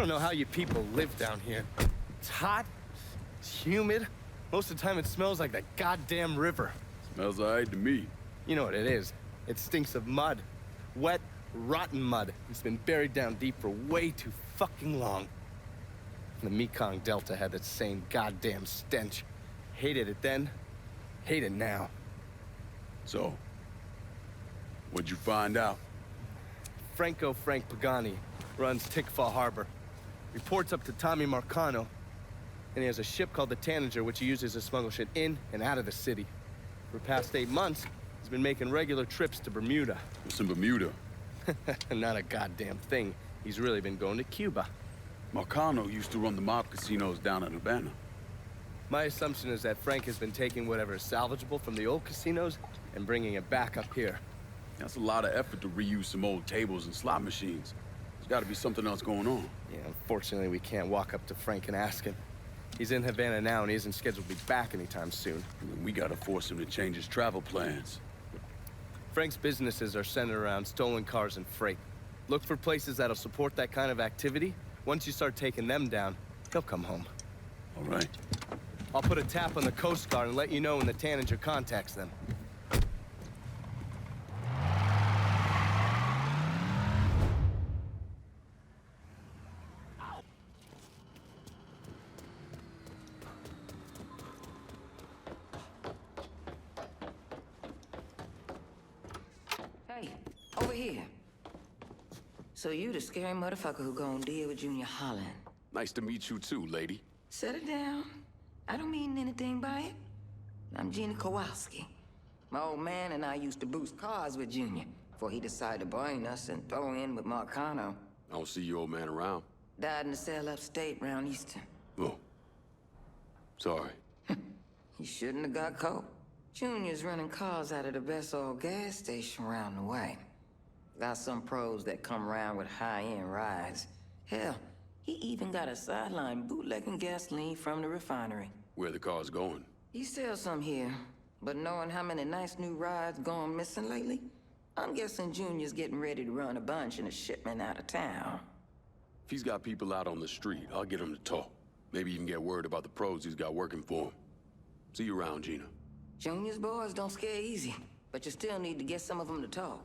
don't know how you people live down here. It's hot, it's humid. Most of the time it smells like that goddamn river. Smells alright to me. You know what it is. It stinks of mud. Wet, rotten mud. It's been buried down deep for way too fucking long. The Mekong Delta had that same goddamn stench. Hated it then, hate it now. So, what'd you find out? Frank Pagani runs Tikfa Harbor. Reports up to Tommy Marcano, and he has a ship called the Tanager, which he uses to smuggle shit in and out of the city. For the past 8 months, he's been making regular trips to Bermuda. What's in Bermuda? Not a goddamn thing. He's really been going to Cuba. Marcano used to run the mob casinos down in Havana. My assumption is that Frank has been taking whatever is salvageable from the old casinos and bringing it back up here. That's a lot of effort to reuse some old tables and slot machines. There's gotta be something else going on. Yeah, unfortunately, we can't walk up to Frank and ask him. He's in Havana now, and he isn't scheduled to be back anytime soon. We gotta force him to change his travel plans. Frank's businesses are centered around stolen cars and freight. Look for places that'll support that kind of activity. Once you start taking them down, he'll come home. All right. I'll put a tap on the Coast Guard and let you know when the Tanager contacts them. Hey, over here. So you the scary motherfucker who gonna deal with Junior Holland. Nice to meet you too, lady. Set it down. I don't mean anything by it. I'm Gina Kowalski. My old man and I used to boost cars with Junior before he decided to brain us and throw in with Marcano. I don't see your old man around. Died in a cell upstate round Easton. Oh. Sorry. He shouldn't have got caught. Junior's running cars out of the best old gas station around the way. Got some pros that come around with high-end rides. Hell, he even got a sideline bootlegging gasoline from the refinery. Where the car's going? He sells some here, but knowing how many nice new rides gone missing lately, I'm guessing Junior's getting ready to run a bunch in a shipment out of town. If he's got people out on the street, I'll get him to talk. Maybe even get word about the pros he's got working for him. See you around, Gina. Junior's boys don't scare easy, but you still need to get some of them to talk.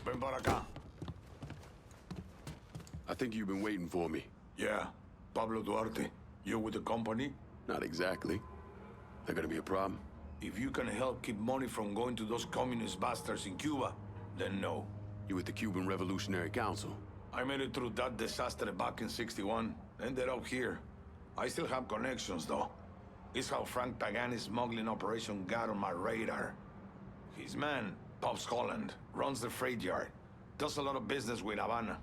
Ven para acá. I think you've been waiting for me. Yeah, Pablo Duarte. You with the company? Not exactly. That gonna be a problem? If you can help keep money from going to those communist bastards in Cuba, then no. You with the Cuban Revolutionary Council? I made it through that disaster back in '61. Ended up here. I still have connections, though. It's how Frank Pagani's smuggling operation got on my radar. His man, Pops Holland, runs the freight yard. Does a lot of business with Havana.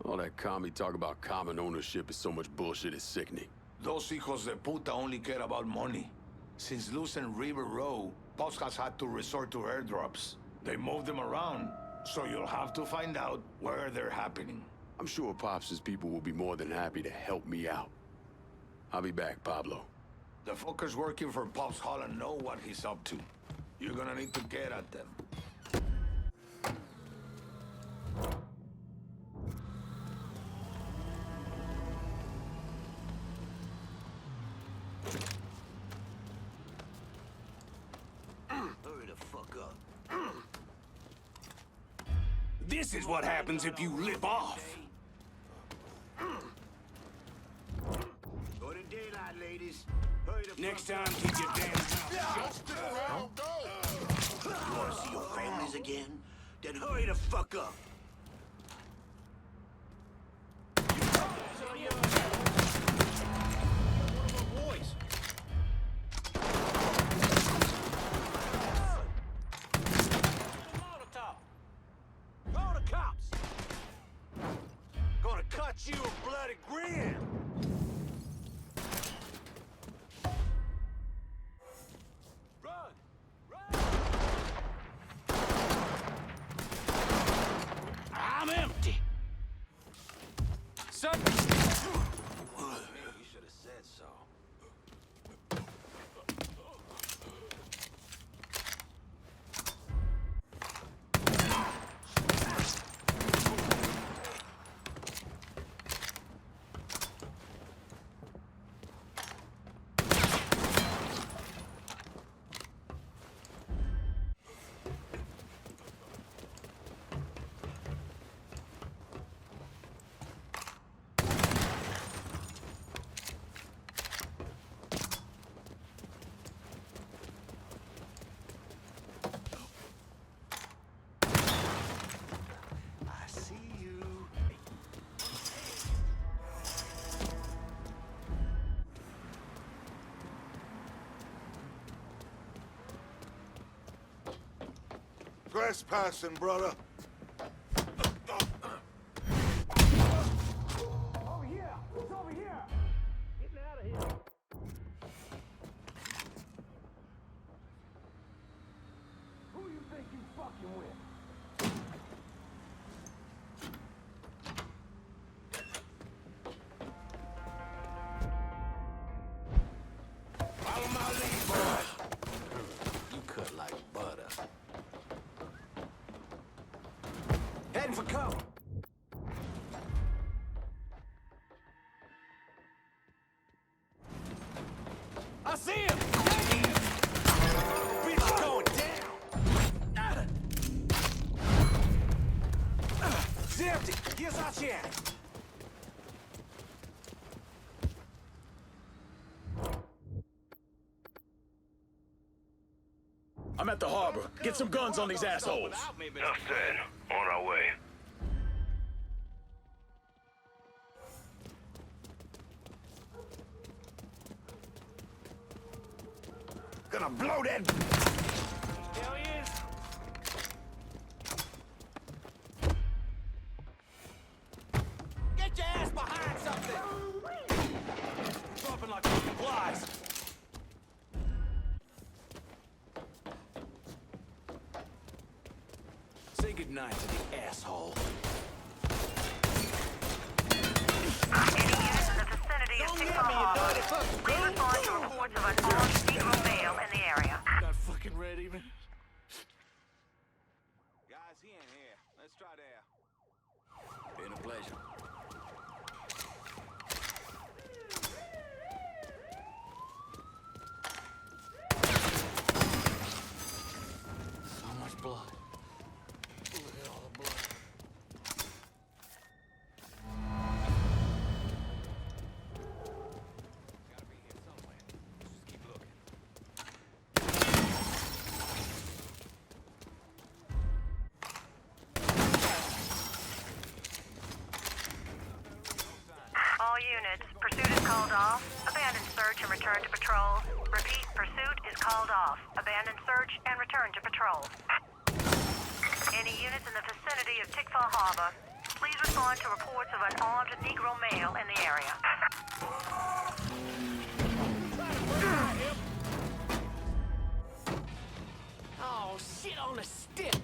All that commie talk about common ownership is so much bullshit, it's sickening. Those hijos de puta only care about money. Since losing River Row, Pops has had to resort to airdrops. They move them around, so you'll have to find out where they're happening. I'm sure Pops' people will be more than happy to help me out. I'll be back, Pablo. The fuckers working for Pops Holland know what he's up to. You're gonna need to get at them. Hurry the fuck up. This is what happens if you lip off. Go to daylight, ladies. Hurry the Next time, keep your damn mouth shut. You wanna see your families again? Then hurry the fuck up. You a bloody grin! Run! Run! son! You should have said so. Trespassing, brother. Over here! It's over here! Getting out of here! Who you think you fucking with? Follow my lead, boy. You cut like butter. Heading for cover. I see him! Bitch going down! It's empty. Here's our chance. I'm at the harbor. Get some guns on these assholes. Enough said. On our way. Gonna blow that. Hell yes. Get your ass behind something. Dropping like fucking flies. Say goodnight to the asshole. Any units in the vicinity of Tickle Harbor, please respond to reports of an armed Negro male in the area. Not fucking red even. Guys, he ain't here. Let's try there. Been a pleasure. So much blood. Look at all the blood. Gotta be here somewhere. Just keep looking. All units, pursuit is called off. Abandon search and return to patrol. Repeat, pursuit is called off. Abandon search and return to patrol. Any units in the vicinity of Tickfa Harbor, please respond to reports of an armed Negro male in the area. Oh, shit on the stick!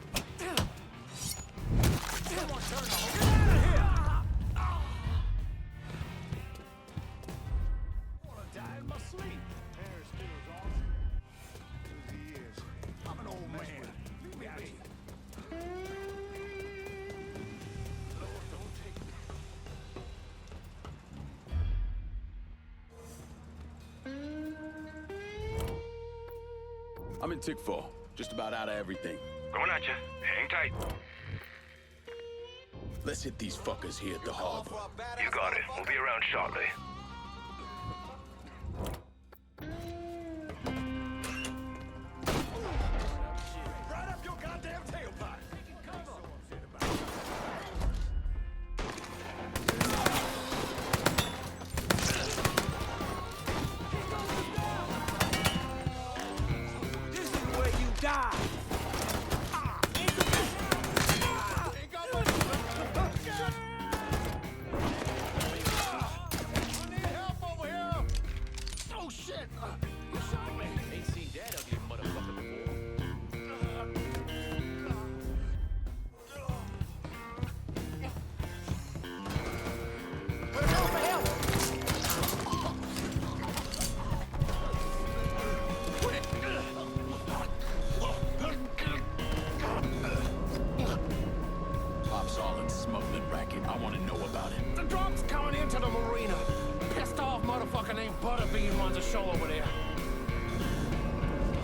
Someone turn on. Get out of here! I wanna die in my sleep. Harris Stiller's awesome. He is. I'm an old man. Leave me out here. Lord, don't take me. I'm in Tickfall. Just about out of everything. Going at you. Hang tight. Let's hit these fuckers here at the harbor. You got it. We'll be around shortly. Right up your goddamn tailpipe. This is where you die. asshole over there.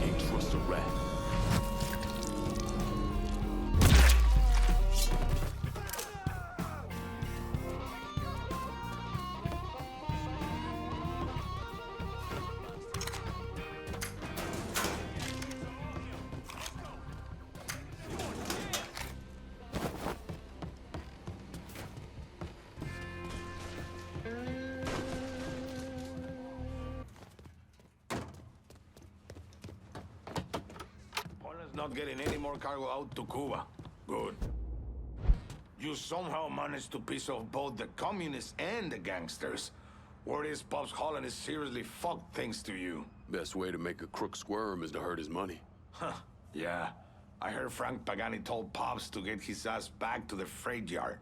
Can't trust a rat. Holland's not getting any more cargo out to Cuba. Good. You somehow managed to piss off both the communists and the gangsters. Word is Pops Holland is seriously fucked thanks to you. Best way to make a crook squirm is to hurt his money. Huh, yeah. I heard Frank Pagani told Pops to get his ass back to the freight yard.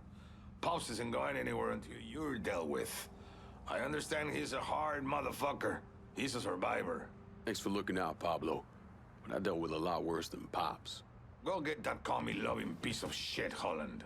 Pops isn't going anywhere until you're dealt with. I understand he's a hard motherfucker. He's a survivor. Thanks for looking out, Pablo. But I dealt with a lot worse than Pops. Go get that commie-loving piece of shit, Holland.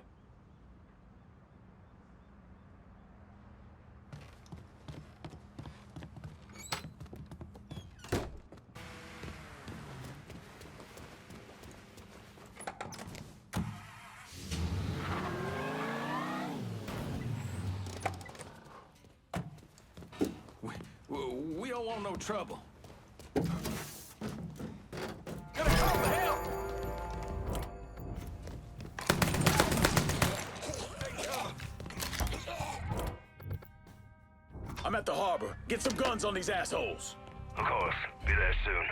We don't want no trouble. Gonna call for help! I'm at the harbor. Get some guns on these assholes. Of course. Be there soon.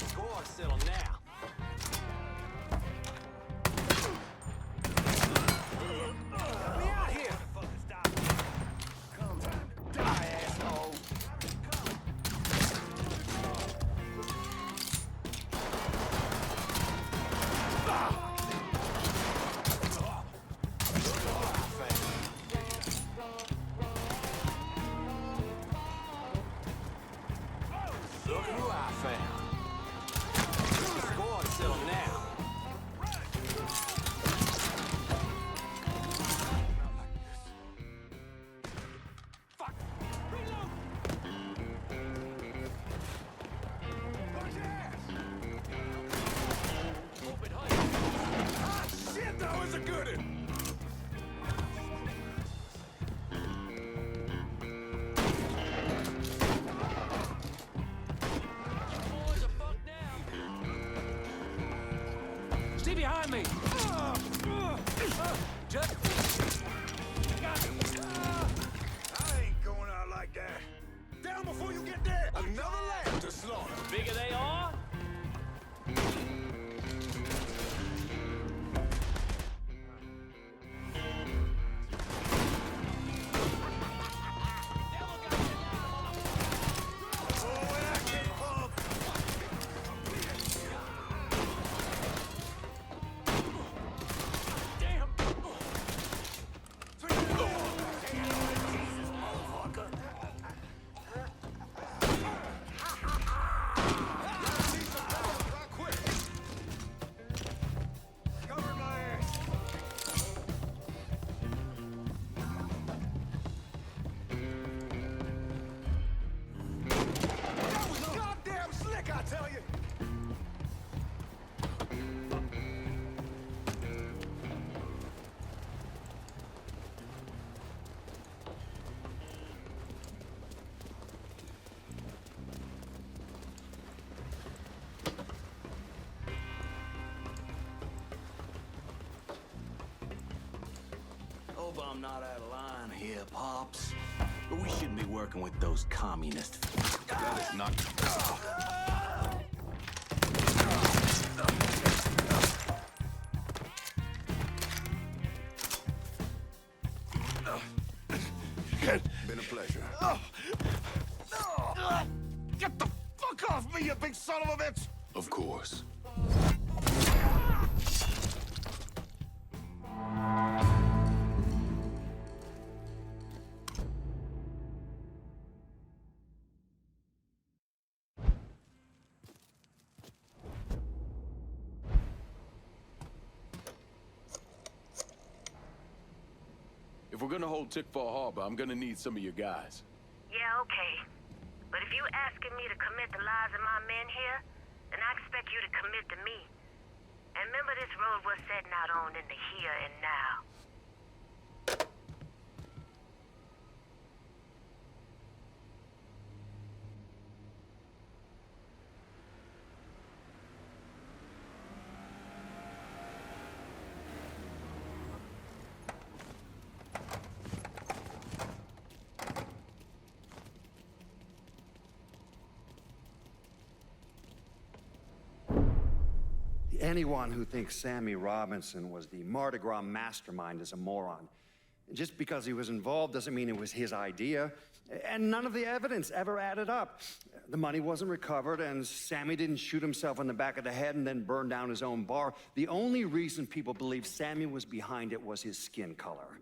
Score settle now. Get me out here! Come die, asshole! Look who I found. Score settle now. Fuck! Reload! Watch your ass! Open height. Ah, shit, that was a good one! Boys are fucked now. Stay behind me! Just... I ain't going out like that. Down before you get there! Another lamb to slaughter! Bigger they are? I tell you. Hope I'm not out of line here, Pops. But we shouldn't be working with those communists. That is not... Been a pleasure. Get the fuck off me, you big son of a bitch! Of course. If we're gonna hold Tickfall Harbor, I'm gonna need some of your guys. Yeah, okay. But if you asking me to commit the lives of my men here, then I expect you to commit to me. And remember, this road we're setting out on in the here and now. Anyone who thinks Sammy Robinson was the Mardi Gras mastermind is a moron. Just because he was involved doesn't mean it was his idea. And none of the evidence ever added up. The money wasn't recovered, and Sammy didn't shoot himself in the back of the head and then burn down his own bar. The only reason people believe Sammy was behind it was his skin color.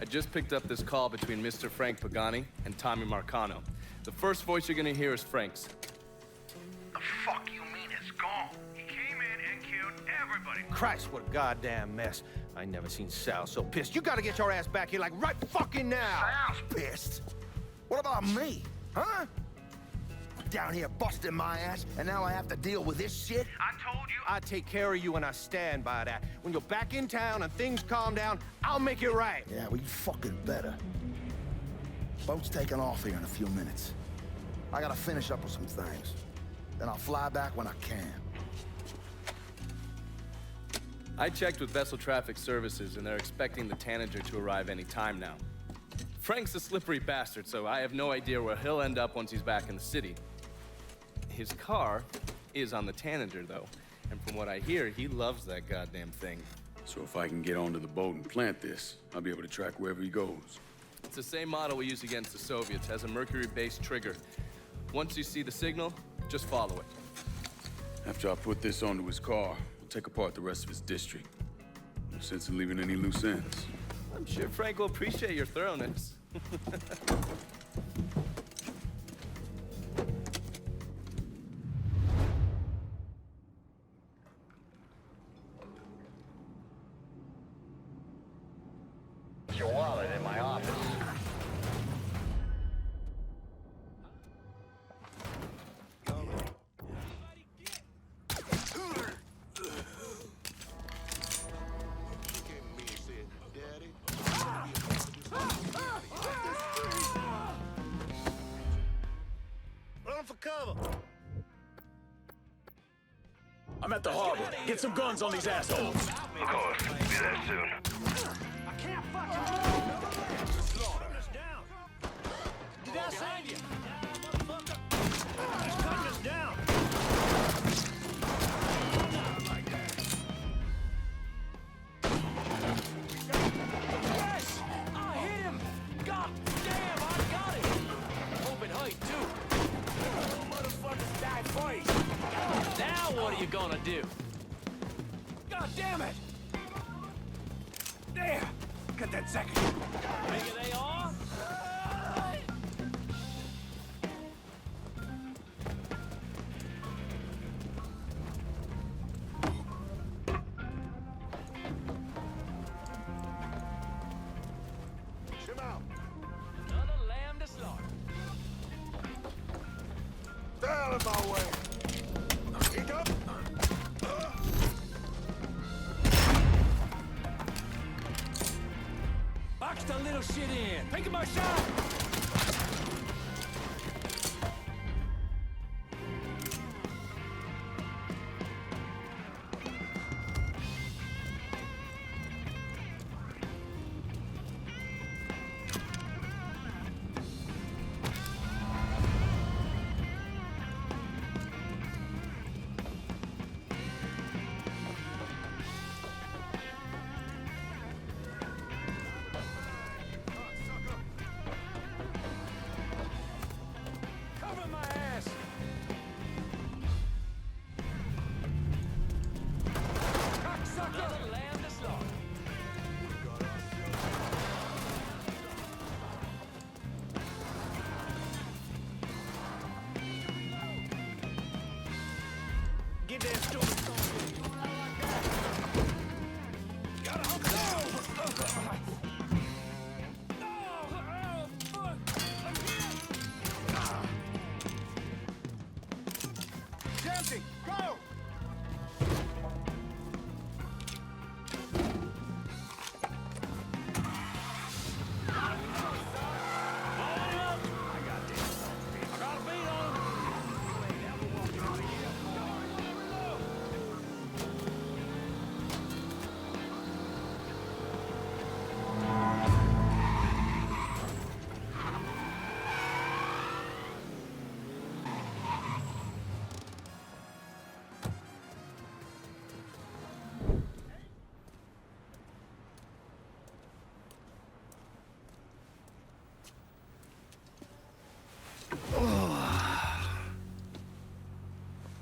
I just picked up this call between Mr. Frank Pagani and Tommy Marcano. The first voice you're gonna hear is Frank's. The fuck you mean it's gone? He came in and killed everybody. Christ, what a goddamn mess. I never seen Sal so pissed. You gotta get your ass back here like right fucking now. Sal's pissed? What about me? Huh? I'm down here busting my ass, and now I have to deal with this shit? I told you. I take care of you and I stand by that. When you're back in town and things calm down, I'll make it right. Yeah, well, you fucking better. Boat's taking off here in a few minutes. I gotta finish up with some things. Then I'll fly back when I can. I checked with Vessel Traffic Services, and they're expecting the Tanager to arrive any time now. Frank's a slippery bastard, so I have no idea where he'll end up once he's back in the city. His car is on the Tanager, though. And from what I hear, he loves that goddamn thing. So if I can get onto the boat and plant this, I'll be able to track wherever he goes. It's the same model we used against the Soviets. Has a mercury-based trigger. Once you see the signal, just follow it. After I put this onto his car, we'll take apart the rest of his district. No sense in leaving any loose ends. I'm sure Frank will appreciate your thoroughness. Your wallet in my office. Run for cover. I'm at the harbor. Get some guns on these assholes. Of course. Be there soon. Did I save you? He's cutting us down. Yes! I hit him! God damn, I got it! Open height, too. Motherfuckers died first. Now what are you gonna do? God damn it! There! Got that second. Figure they are? Another lamb to slaughter. Stay out of my way! Get up! Box the little shit in. Taking my shot!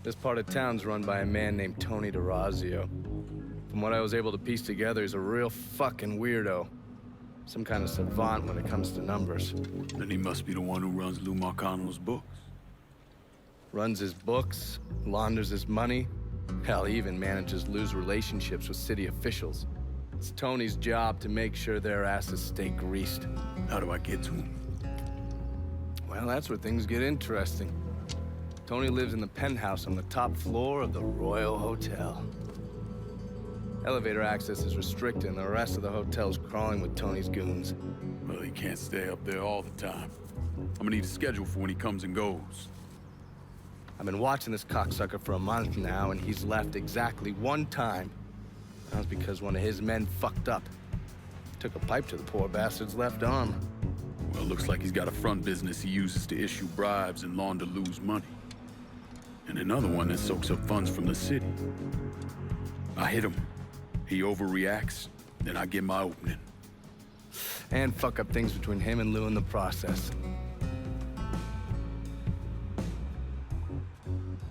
This part of town's run by a man named Tony DeRazio. From what I was able to piece together, he's a real fucking weirdo. Some kind of savant when it comes to numbers. Then he must be the one who runs Lou Marcano's books. Runs his books, launders his money. Hell, he even manages Lou's relationships with city officials. It's Tony's job to make sure their asses stay greased. How do I get to him? Well, that's where things get interesting. Tony lives in the penthouse on the top floor of the Royal Hotel. Elevator access is restricted and the rest of the hotel's crawling with Tony's goons. Well, he can't stay up there all the time. I'm gonna need a schedule for when he comes and goes. I've been watching this cocksucker for a month now, and he's left exactly one time. That was because one of his men fucked up. Took a pipe to the poor bastard's left arm. Well, looks like he's got a front business he uses to issue bribes and launder Lou's money. And another one that soaks up funds from the city. I hit him. He overreacts, then I get my opening. And fuck up things between him and Lou in the process.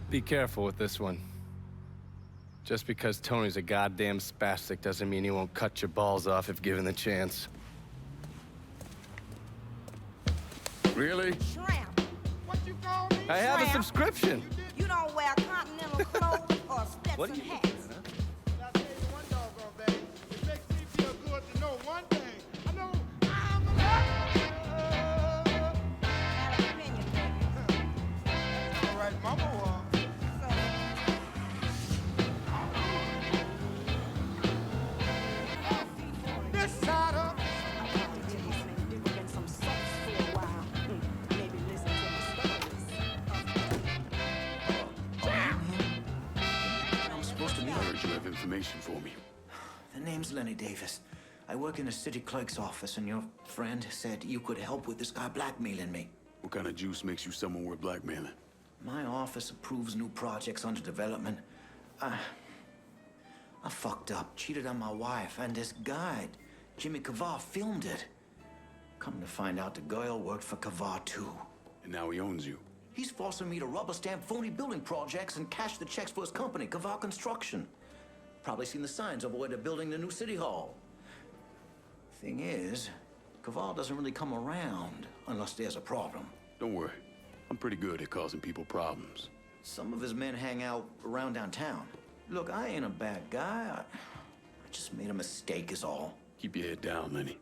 Be careful with this one. Just because Tony's a goddamn spastic doesn't mean he won't cut your balls off if given the chance. Really? Shrimp. What you call me? I have a subscription. You don't wear continental clothes or Stetson hats. I'll tell you one doggone thing. It makes me feel good to know one thing. I know I'm Have an opinion, baby. all right, Mama. This side up. Information for me. The name's Lenny Davis. I work in the city clerk's office, and your friend said you could help with this guy blackmailing me. What kind of juice makes you someone worth blackmailing? My office approves new projects under development. I fucked up, cheated on my wife, and this guy, Jimmy Kavar, filmed it. Come to find out, the girl worked for Kavar too. And now he owns you. He's forcing me to rubber stamp phony building projects and cash the checks for his company, Kavar Construction. Probably seen the signs over where they're building the new city hall. Thing is, Kaval doesn't really come around unless there's a problem. Don't worry. I'm pretty good at causing people problems. Some of his men hang out around downtown. Look, I ain't a bad guy. I just made a mistake is all. Keep your head down, Lenny.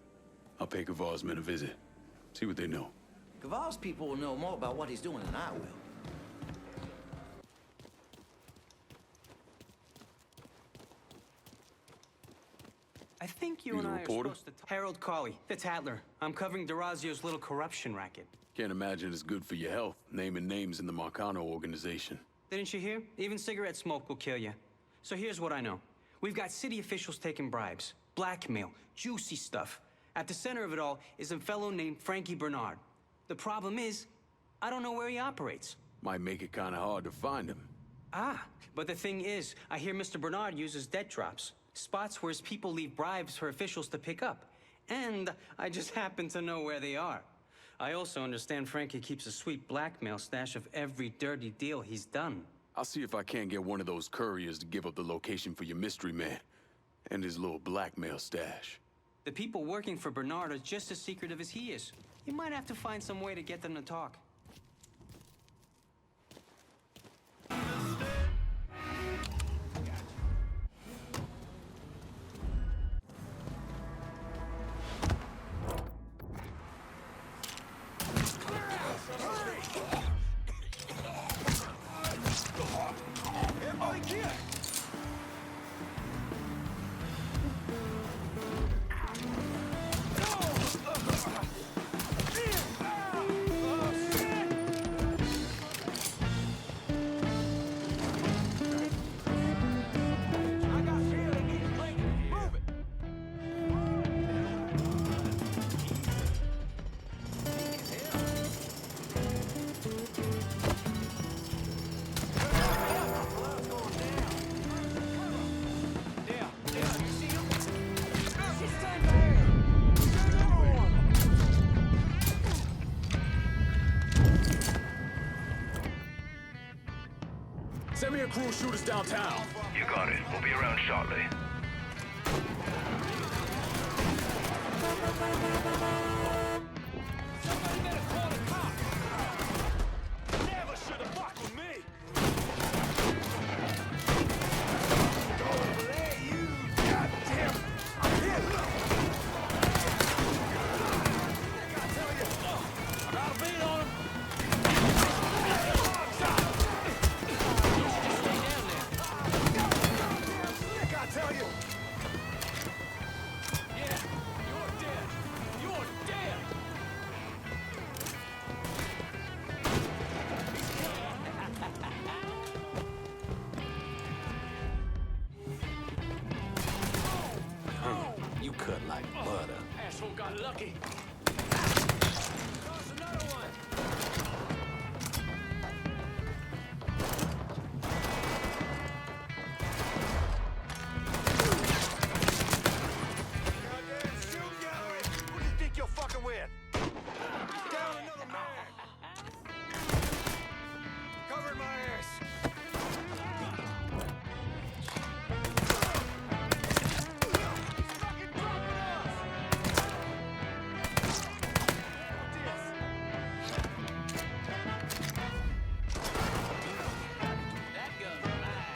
I'll pay Kavar's men a visit. See what they know. Kaval's people will know more about what he's doing than I will. I think You you and the I reporter? are supposed to... Harold Carley, the Tattler. I'm covering DeRazio's little corruption racket. Can't imagine it's good for your health, naming names in the Marcano organization. Didn't you hear? Even cigarette smoke will kill you. So here's what I know. We've got city officials taking bribes, blackmail, juicy stuff. At the center of it all is a fellow named Frankie Bernard. The problem is, I don't know where he operates. Might make it kind of hard to find him. Ah, but the thing is, I hear Mr. Bernard uses debt drops. Spots where his people leave bribes for officials to pick up. And I just happen to know where they are. I also understand Frankie keeps a sweet blackmail stash of every dirty deal he's done. I'll see if I can't get one of those couriers to give up the location for your mystery man and his little blackmail stash. The people working for Bernard are just as secretive as he is. You might have to find some way to get them to talk. Send me a crew of shooters downtown. You got it. We'll be around shortly. Somebody better call the cops! Never should have fucked with me! Don't let you goddamn... I'm here! I tell you, I got a beat on him! You should just stay down there. I tell you! Yeah, you're dead! You're dead! You cut like butter. Asshole got lucky. Toss another one. Goddamn shoot gallery. Who do you think you're fucking with? Down another man. Covering my ass. Fucking dropping us. That gun's mine.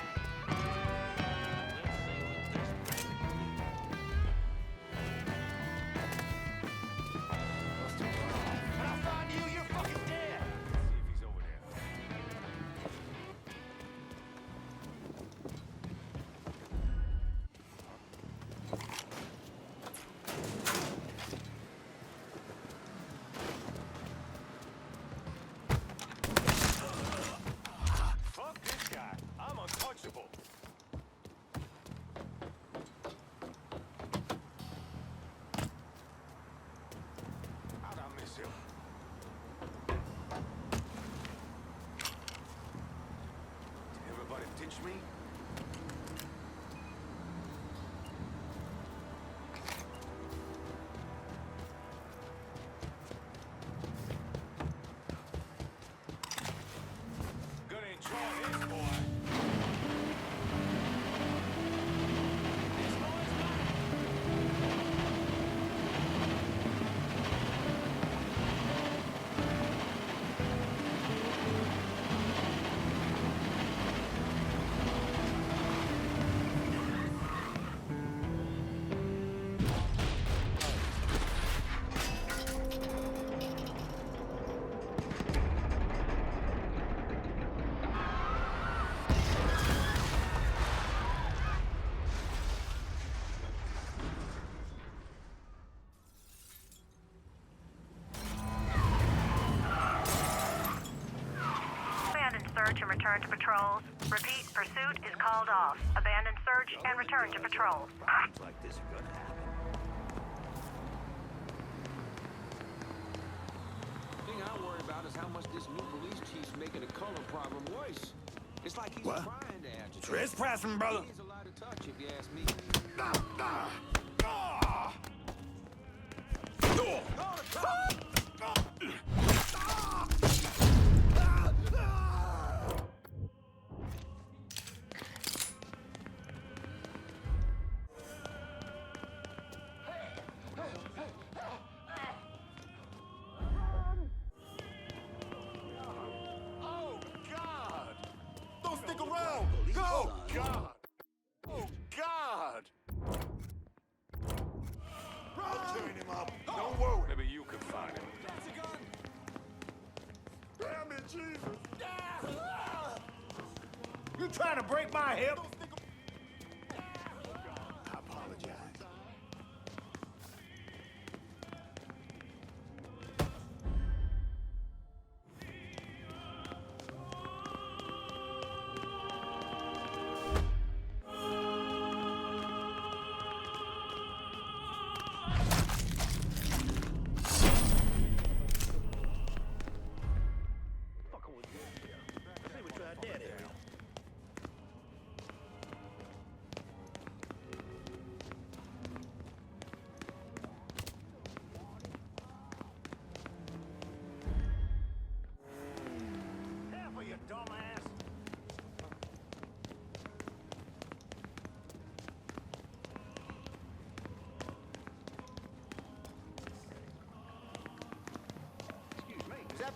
Let's see what this When I find you, you're fucking dead. See if he's over there. Fuck this guy. I'm untouchable. How'd I miss him? Did everybody ditch me? Gonna enjoy this, boy. This boy's mine. Abandon search and return to patrols. Repeat, pursuit is called off. Abandon search and return to patrols. Things like this are gonna happen. The thing I worry about is how much this new police chief's making the color problem worse. It's like he's trying to agitate. Trespassing, brother. He's a light of touch, if you ask me. Oh, God! Don't stick around! Go! God! Oh, God! I'll turn him up. Don't worry. Maybe you can find him. That's a gun! Damn it, Jesus! You trying to break my hip? I apologize.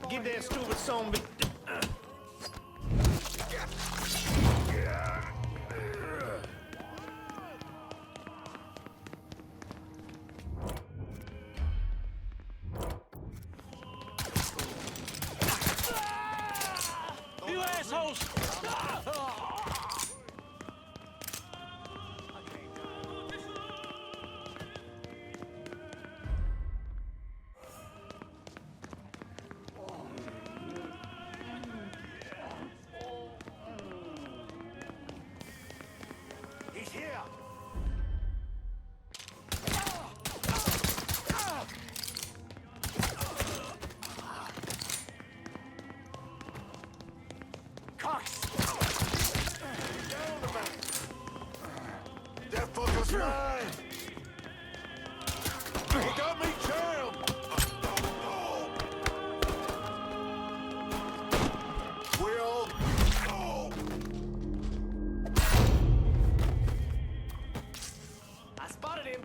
Get that stupid zombie. You assholes! He's here. Cox! That fucker's mine! He got me jammed! We all... I spotted him.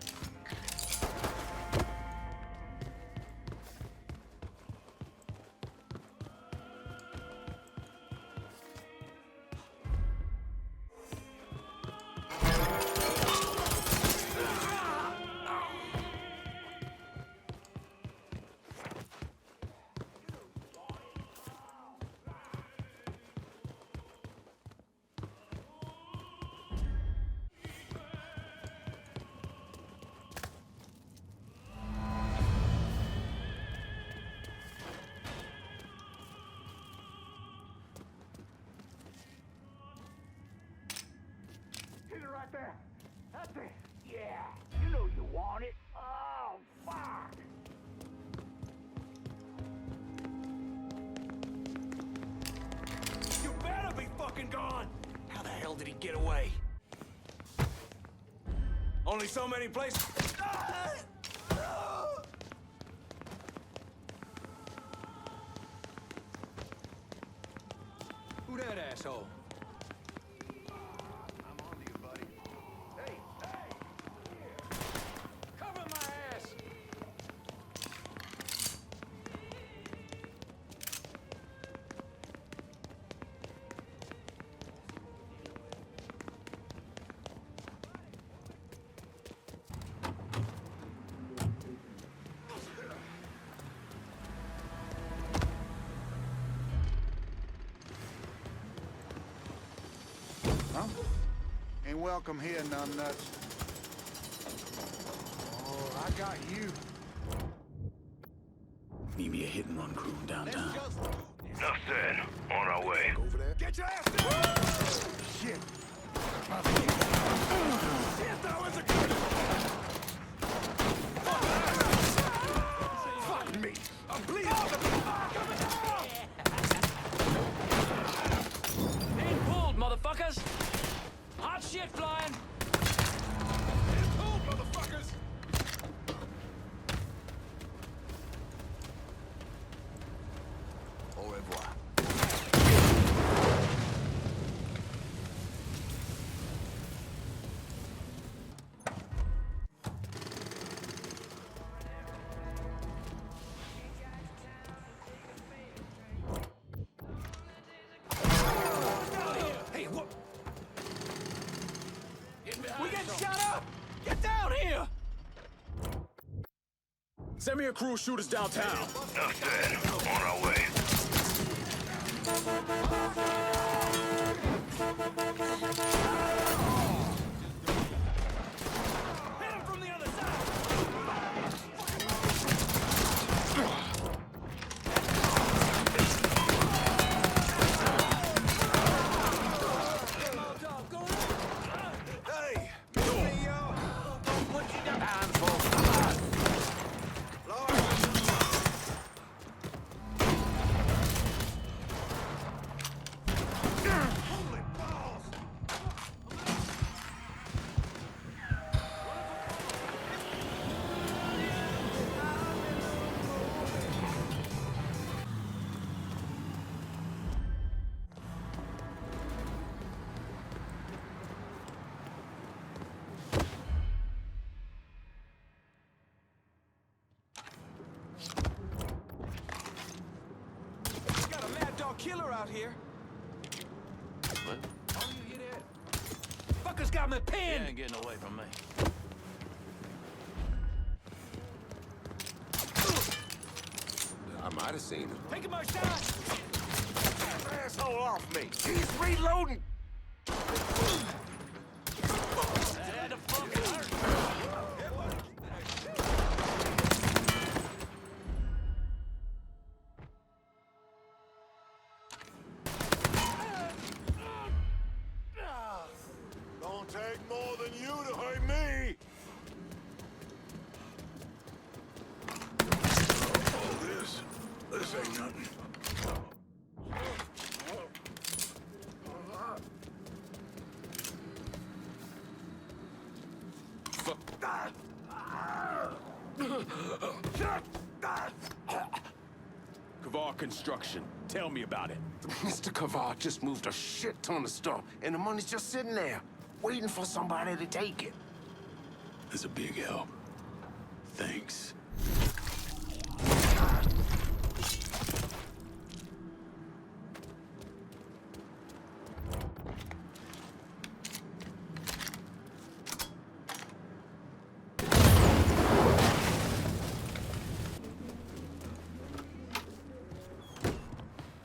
Hit it right there. That's it. Yeah, you know you want it. Oh, fuck. You better be fucking gone! How the hell did he get away? Only so many places. Who that asshole? I'm on to you, buddy. Hey, hey! Cover my ass! Huh? Ain't welcome here, numbnuts. Oh, I got you. Meet me a hit-and-run crew downtown. Enough said. On our way. Over there. Get your ass down! Shit. Shit, that was a good Fuck me. I'm bleeding. Being pulled, motherfuckers! Hot shit flying! Pull, motherfuckers! Ore.Wa. Hey, what? We getting shot up! Get down here! Send me a crew of shooters downtown. Enough said. On our way. Hit him from the other side! Hey! Me, yo! Put you down! Handful. Holy balls! killer out here. What? Oh, you hear that? Fucker's got me pinned! He ain't getting away from me. I might have seen him. Taking my shot! Asshole off me! He's reloading! That had to fucking hurt. Don't take more than you to hurt me! Oh, this ain't nothing. Kavar Construction. Tell me about it. Mr. Kavar just moved a shit ton of stuff, and the money's just sitting there, waiting for somebody to take it. That's a big help. Thanks.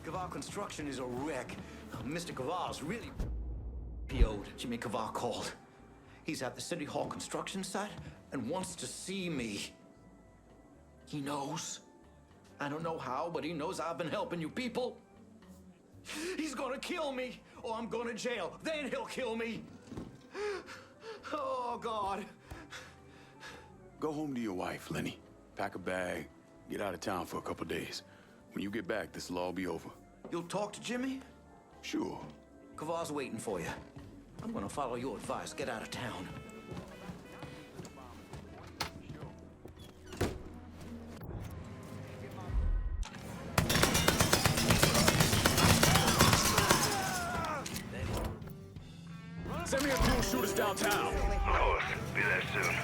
Kavar Construction is a wreck. Mr. Kavar's really PO'd. Jimmy Kavar called. He's at the City Hall construction site and wants to see me. He knows. I don't know how, but he knows I've been helping you people. He's gonna kill me, or I'm going to jail. Then he'll kill me. Oh, God. Go home to your wife, Lenny. Pack a bag, get out of town for a couple days. When you get back, this'll all be over. You'll talk to Jimmy? Sure. Kavar's waiting for you. I'm gonna follow your advice. Get out of town. Send me a few shooters downtown. Of course. Be there soon.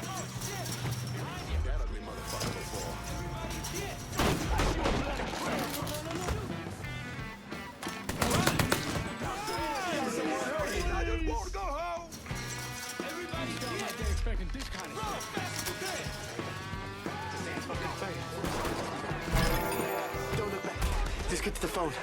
That ugly motherfucker before. I just want to go home. Everybody's going like they're expecting this kind of stuff. Don't look back. Just get to the phone.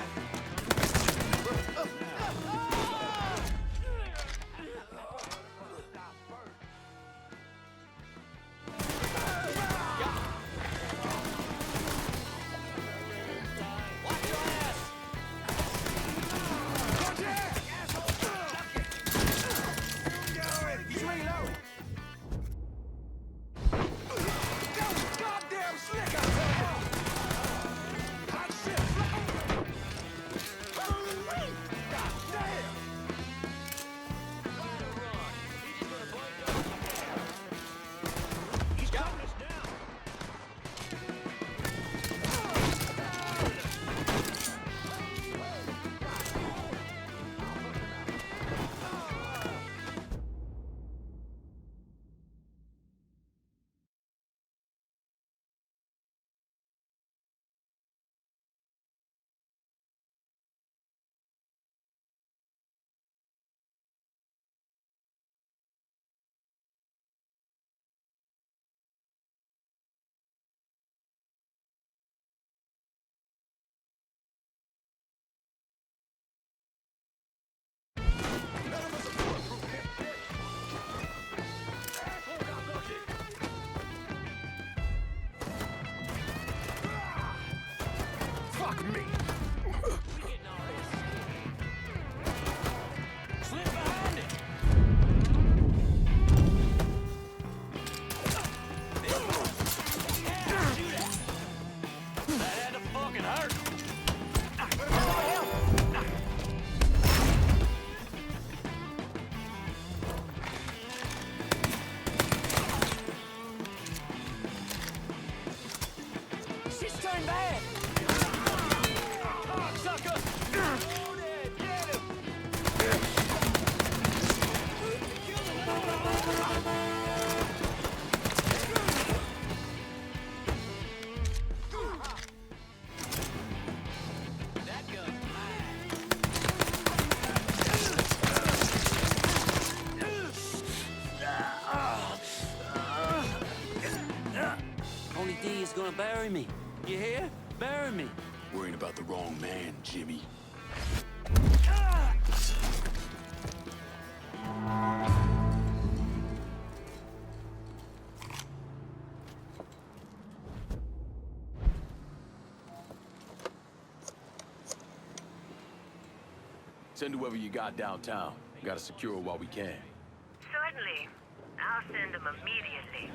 bury me. You hear? Bury me. Worrying about the wrong man, Jimmy. Send whoever you got downtown. Gotta secure it while we can. Certainly. I'll send them immediately.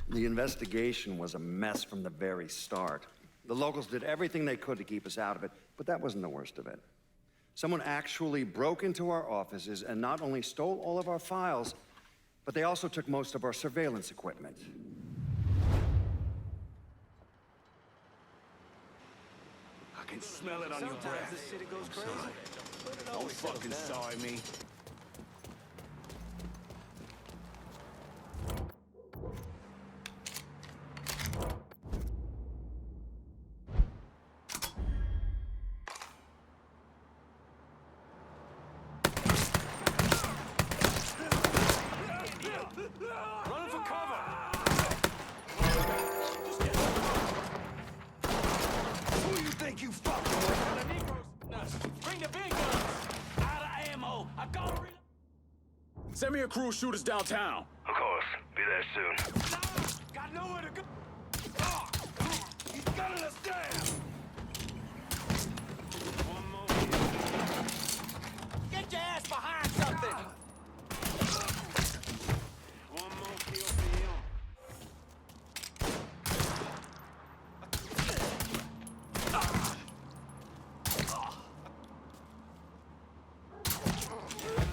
The investigation was a mess from the very start. The locals did everything they could to keep us out of it, but that wasn't the worst of it. Someone actually broke into our offices and not only stole all of our files, but they also took most of our surveillance equipment. I can smell it on your breath. This city goes crazy. Don't fucking sorry me. Run for cover! Who you think you fucking with? Bring the big guns! Out of ammo! I gotta reload! Send me a crew of shooters downtown. Of course. Be there soon. Got nowhere to go. He's gunning us down. Get your ass behind something! One more kill for him.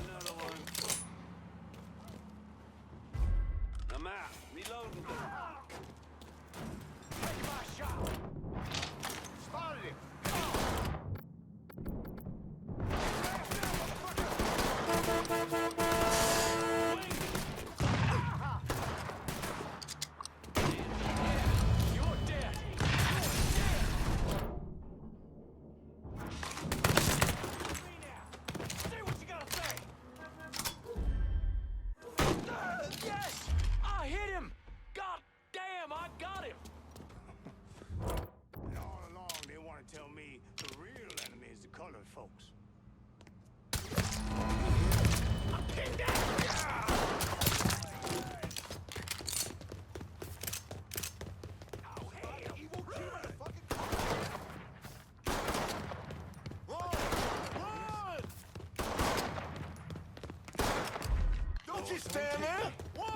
Another one. I'm out. Reloading. Take my shot. Spotted him. You're dead! Say what you gotta say! Yes! I hit him! God damn, I got him! And all along, they want to tell me the real enemy is the colored folks. Don't you stand there! One!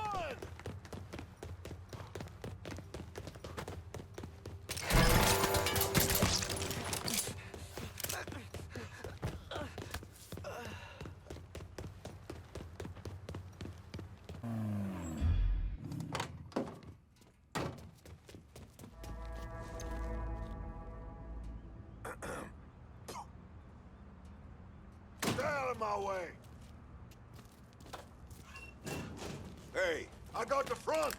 Get out of my way! Hey, I got the front!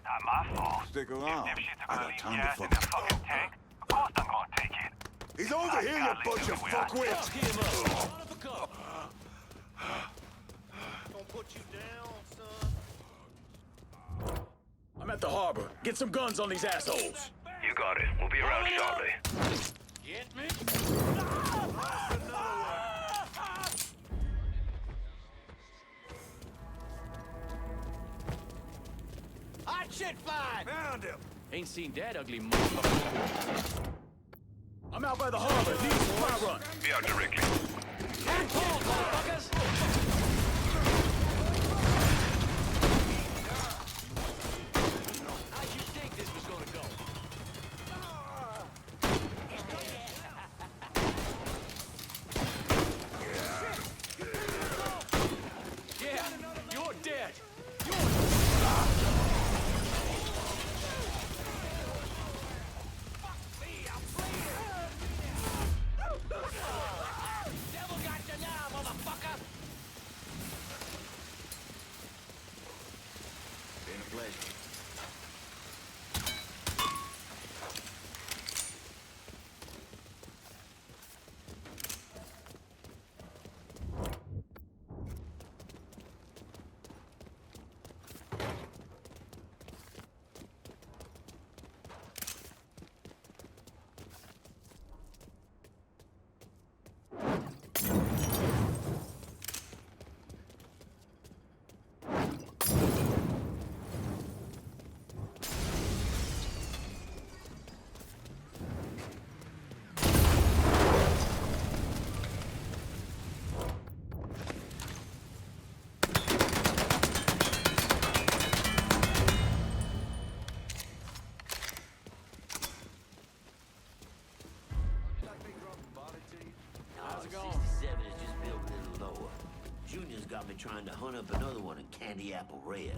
Not my fault. Stick around. I got time to in the fucking tank. Of course I'm gonna take it. He's over here, you bunch of fuckwits! Fuck him up! Run for cover! Gonna put you down, son. I'm at the harbor. Get some guns on these assholes. You got it. We'll be around shortly. Get me? Hot shit flying! Found him! Ain't seen that ugly motherfucker. I'm out by the harbor. Need a supply run. Be out directly. Hand cold, motherfuckers! How'd you think this was gonna go? Yeah, you're dead. to hunt up another one in Candy Apple Red.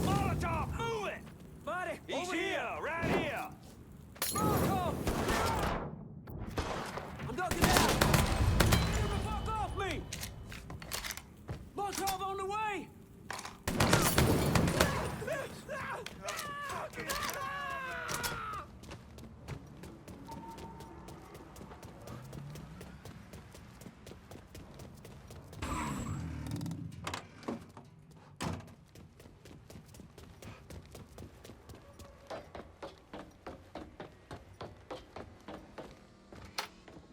Molotov, move it! Buddy, he's here, right here! Molotov! I'm ducking out! Get the fuck off me! Molotov on the way!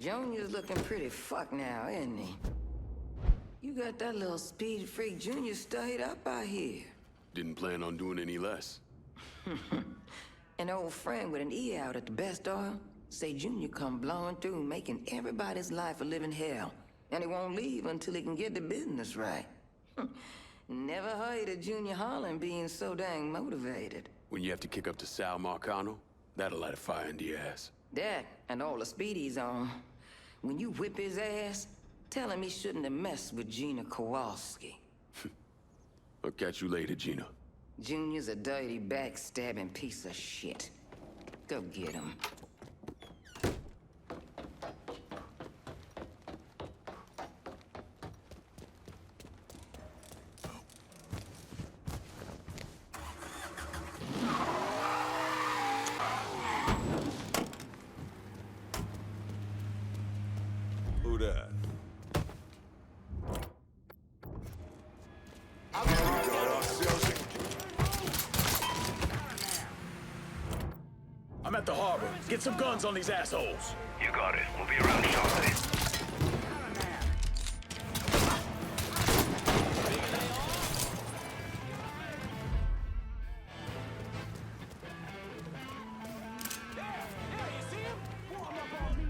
Junior's looking pretty fucked now, isn't he? You got that little speed freak Junior stayed up out here. Didn't plan on doing any less. An old friend with an E out at the best oil say Junior come blowing through, making everybody's life a living hell. And he won't leave until he can get the business right. Never heard of Junior Holland being so dang motivated. When you have to kick up to Sal Marcano, that'll light a fire into your ass. That and all the speed he's on. When you whip his ass, tell him he shouldn't have messed with Gina Kowalski. I'll catch you later, Gina. Junior's a dirty, backstabbing piece of shit. Go get him. Who that? I'm at the harbor. Get some guns on these assholes. You got it. We'll be around shortly.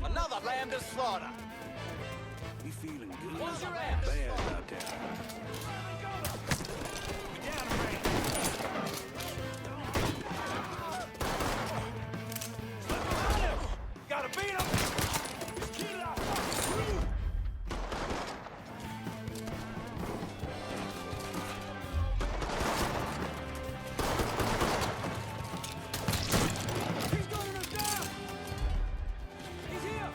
Another lamb to slaughter! We feeling good. Close your ass! Bad out there. Gotta beat him! He's gunning us down! He's here!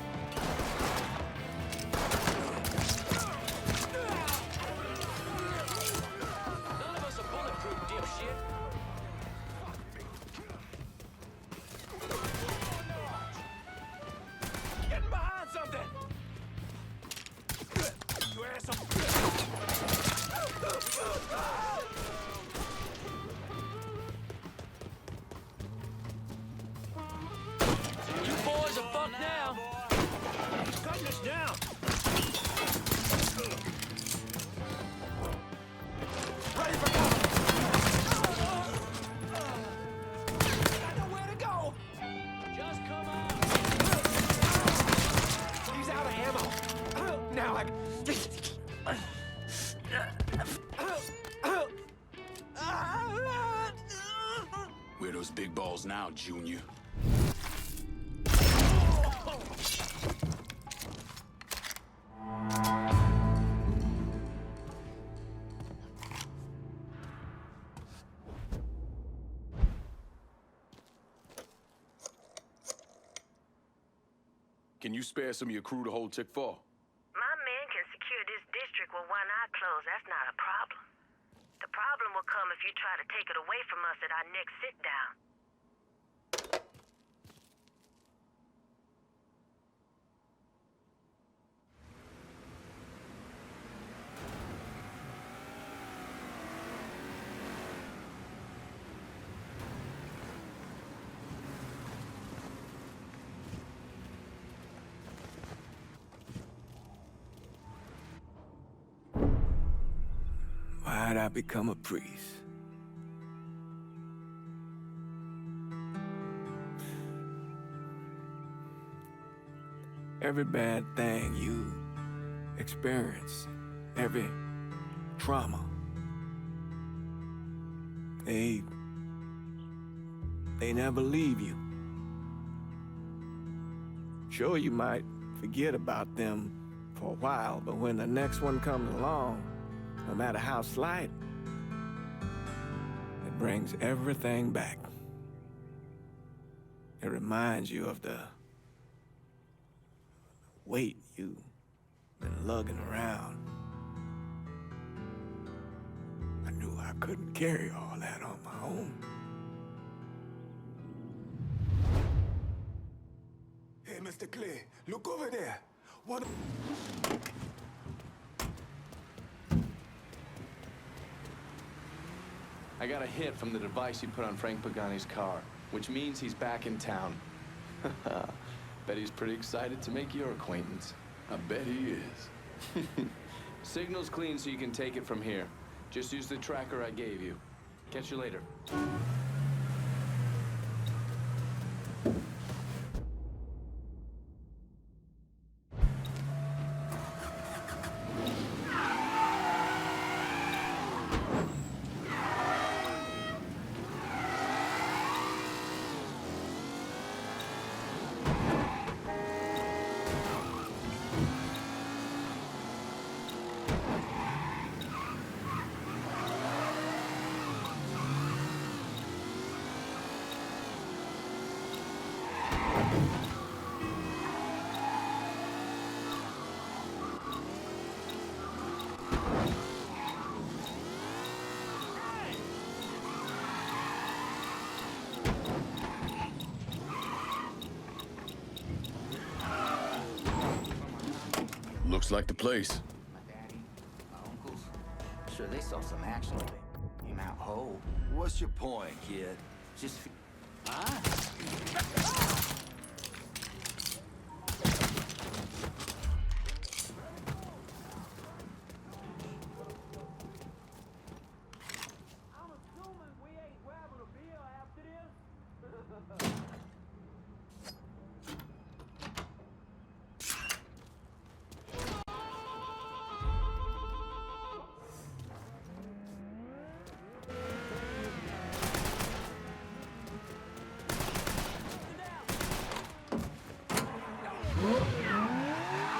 None of us are bulletproof, dipshit. Getting behind something! You asshole! You boys are fucked now! He's cutting us down. Ready for cover! Got nowhere to go! Just come out! He's out of ammo! Now I... Where are those big balls now, Junior? Can you spare some of your crew to hold Tick 4? My men can secure this district with one eye closed. That's not a problem. The problem will come if you try to take it away from us at our next sit-down. Why'd I become a priest? Every bad thing you experience, every trauma, they never leave you. Sure, you might forget about them for a while, but when the next one comes along, no matter how slight, it brings everything back. It reminds you of the weight you've been lugging around. I knew I couldn't carry all that on my own. Hey, Mr. Clay, look over there. What? I got a hit from the device you put on Frank Pagani's car, which means he's back in town. Bet he's pretty excited to make your acquaintance. I bet he is. Signal's clean, so you can take it from here. Just use the tracker I gave you. Catch you later. Looks like the place. My daddy, my uncles. Sure, they saw some action when they came out whole. What's your point, kid? Just.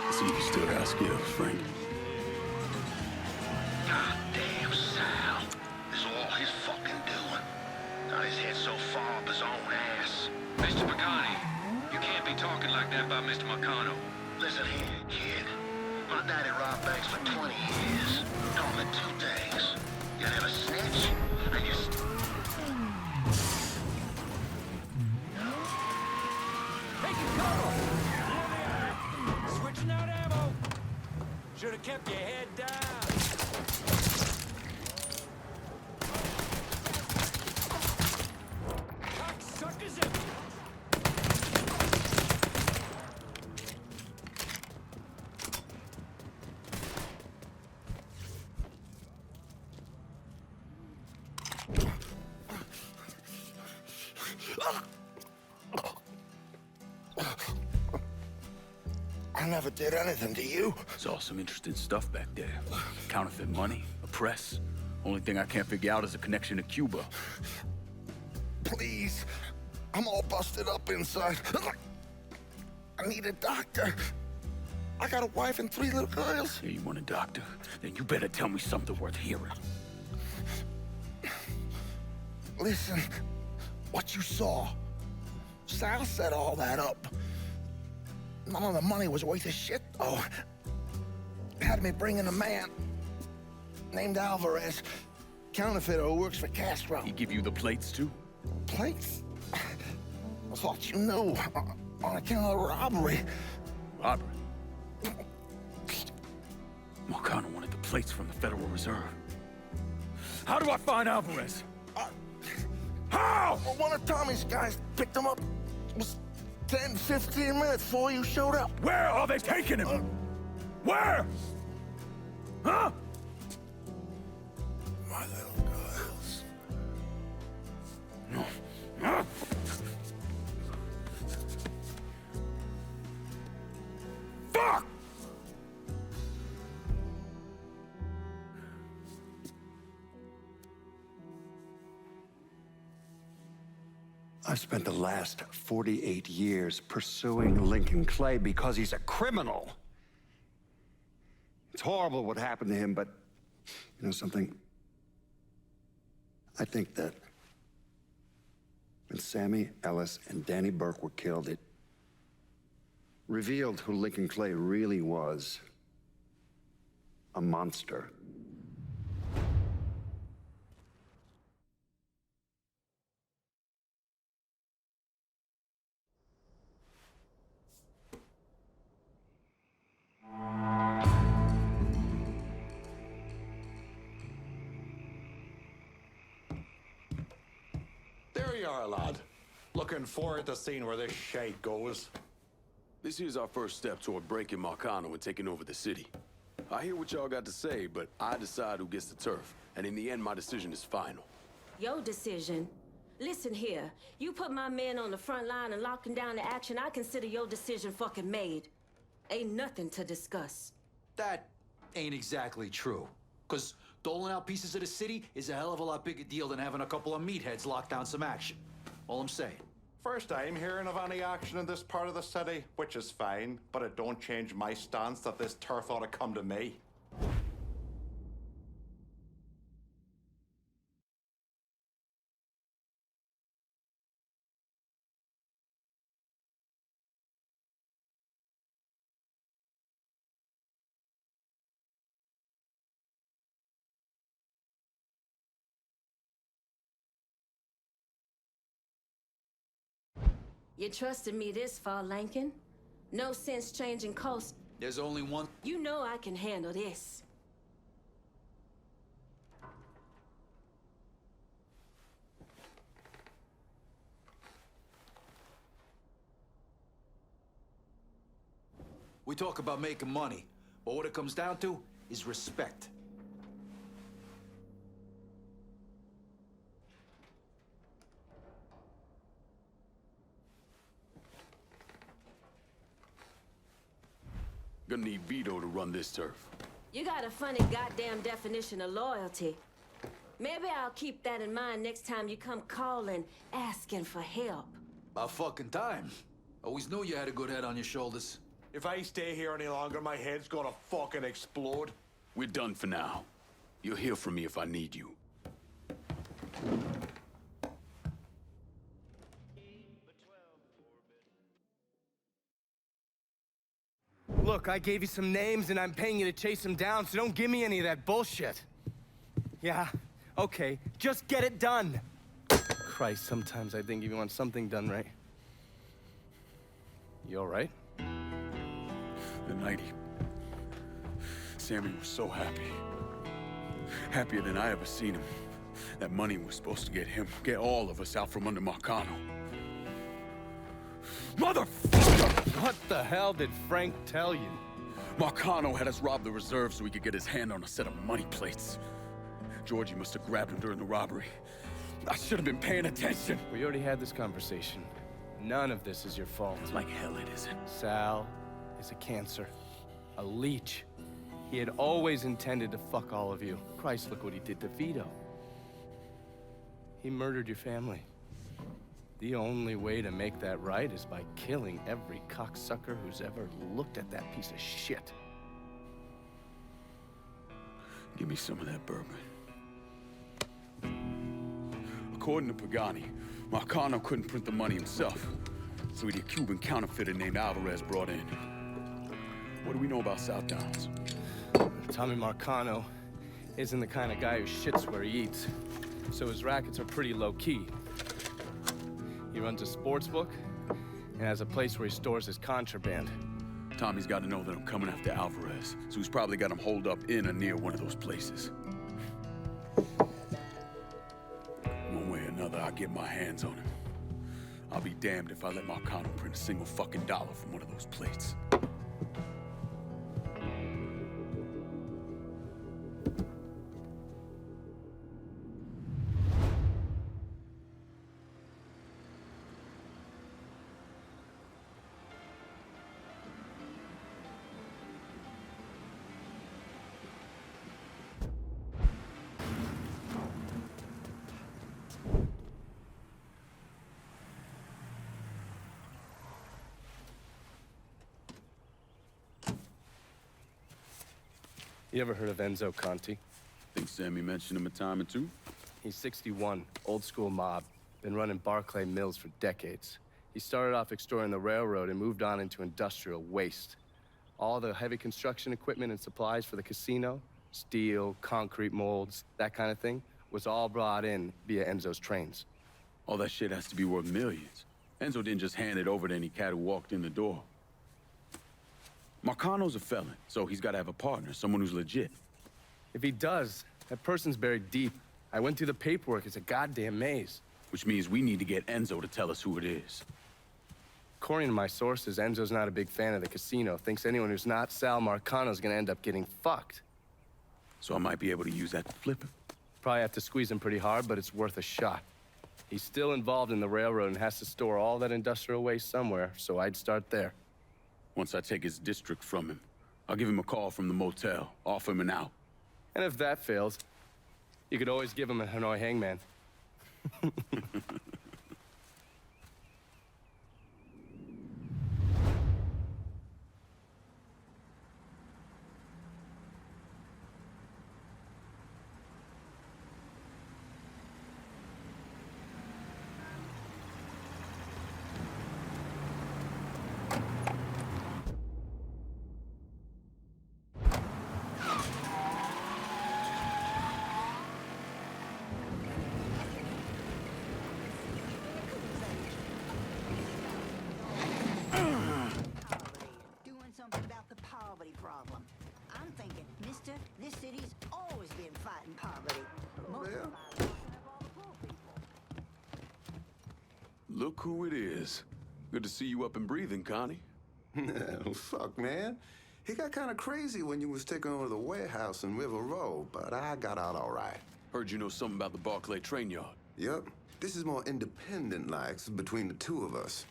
See if you still got skills, Frank. Goddamn Sal. This is all his fucking doing. Got his head so far up his own ass. Mr. Pagani, you can't be talking like that about Mr. Marcano. Listen here, kid. My daddy robbed banks for 20 years. Told me 2 things. You never snitch, and you... Taking cover! Switching out ammo! Should have kept your head down. Cocksuckers in! I never did anything to you. Saw some interesting stuff back there. Counterfeit money, a press. Only thing I can't figure out is a connection to Cuba. Please. I'm all busted up inside. I need a doctor. I got a wife and 3 little girls. Yeah, you want a doctor? Then you better tell me something worth hearing. Listen, what you saw. Sal set all that up. None of the money was worth a shit, though. Had me bring in a man named Alvarez, counterfeiter who works for Castro. He give you the plates, too? Plates? I thought you knew. On account of robbery. Robbery? Marcano wanted the plates from the Federal Reserve. How do I find Alvarez? How? Well, one of Tommy's guys picked him up. It was 10, 15 minutes before you showed up. Where are they taking him? Where? Huh? My little girls. No. Huh? Fuck! I've spent the last 48 years pursuing Lincoln Clay because he's a criminal. It's horrible what happened to him, but you know something? I think that when Sammy Ellis and Danny Burke were killed, it revealed who Lincoln Clay really was. A monster. There you are, lad. Looking forward to seeing where this shite goes. This here's our first step toward breaking Marcano and taking over the city. I hear what y'all got to say, but I decide who gets the turf. And in the end, my decision is final. Your decision? Listen here. You put my men on the front line and locking down the action, I consider your decision fucking made. Ain't nothing to discuss. That ain't exactly true. Because doling out pieces of the city is a hell of a lot bigger deal than having a couple of meatheads lock down some action. All I'm saying. First time hearing of any action in this part of the city, which is fine, but it don't change my stance that this turf ought to come to me. You trusted me this far, Lincoln. No sense changing course. There's only one. You know I can handle this. We talk about making money, but what it comes down to is respect. Gonna need Vito to run this turf. You got a funny goddamn definition of loyalty. Maybe I'll keep that in mind next time you come calling, asking for help. About fucking time. Always knew you had a good head on your shoulders. If I stay here any longer, my head's gonna fucking explode. We're done for now. You'll hear from me if I need you. Look, I gave you some names and I'm paying you to chase them down, so don't give me any of that bullshit. Yeah, okay, just get it done. Christ, sometimes I think you want something done right. You all right? The night Sammy was so happy. Happier than I ever seen him. That money was supposed to get him, get all of us out from under Marcano. Motherfucker! What the hell did Frank tell you? Marcano had us rob the reserve so he could get his hand on a set of money plates. Georgie must have grabbed him during the robbery. I should have been paying attention. We already had this conversation. None of this is your fault. Like hell it isn't. Sal is a cancer. A leech. He had always intended to fuck all of you. Christ, look what he did to Vito. He murdered your family. The only way to make that right is by killing every cocksucker who's ever looked at that piece of shit. Give me some of that bourbon. According to Pagani, Marcano couldn't print the money himself, so he had a Cuban counterfeiter named Alvarez brought in. What do we know about South Downs? Tommy Marcano isn't the kind of guy who shits where he eats, so his rackets are pretty low-key. He runs a sports book and has a place where he stores his contraband. Tommy's got to know that I'm coming after Alvarez, so he's probably got him holed up in or near one of those places. One way or another, I'll get my hands on him. I'll be damned if I let Marcano print a single fucking dollar from one of those plates. You ever heard of Enzo Conti? Think Sammy mentioned him a time or two? He's 61, old school mob. Been running Barclay Mills for decades. He started off extorting the railroad and moved on into industrial waste. All the heavy construction equipment and supplies for the casino, steel, concrete molds, that kind of thing, was all brought in via Enzo's trains. All that shit has to be worth millions. Enzo didn't just hand it over to any cat who walked in the door. Marcano's a felon, so he's got to have a partner, someone who's legit. If he does, that person's buried deep. I went through the paperwork. It's a goddamn maze. Which means we need to get Enzo to tell us who it is. According to my sources, Enzo's not a big fan of the casino. Thinks anyone who's not Sal Marcano's gonna end up getting fucked. So I might be able to use that to flip him. Probably have to squeeze him pretty hard, but it's worth a shot. He's still involved in the railroad and has to store all that industrial waste somewhere, so I'd start there. Once I take his district from him, I'll give him a call from the motel, offer him an out. And if that fails, you could always give him a Hanoi hangman. Doing something about the poverty problem. I'm thinking, mister, this city's always been fighting poverty. Most of our Look who it is. Good to see you up and breathing, Connie. Oh, fuck, man. He got kind of crazy when you was taking over the warehouse in River Road, but I got out all right. Heard you know something about the Barclay train yard. Yep. This is more independent-like between the two of us.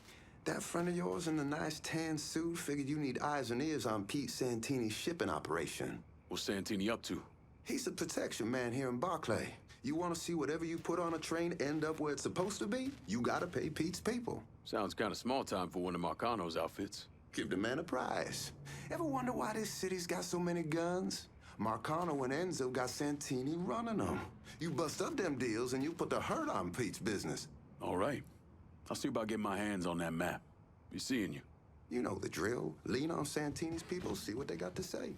That friend of yours in the nice tan suit figured you need eyes and ears on Pete Santini's shipping operation. What's Santini up to? He's a protection man here in Barclay. You want to see whatever you put on a train end up where it's supposed to be? You gotta pay Pete's people. Sounds kind of small time for one of Marcano's outfits. Give the man a prize. Ever wonder why this city's got so many guns? Marcano and Enzo got Santini running them. You bust up them deals and you put the hurt on Pete's business. All right. I'll see about getting my hands on that map. Be seeing you. You know the drill. Lean on Santini's people, see what they got to say.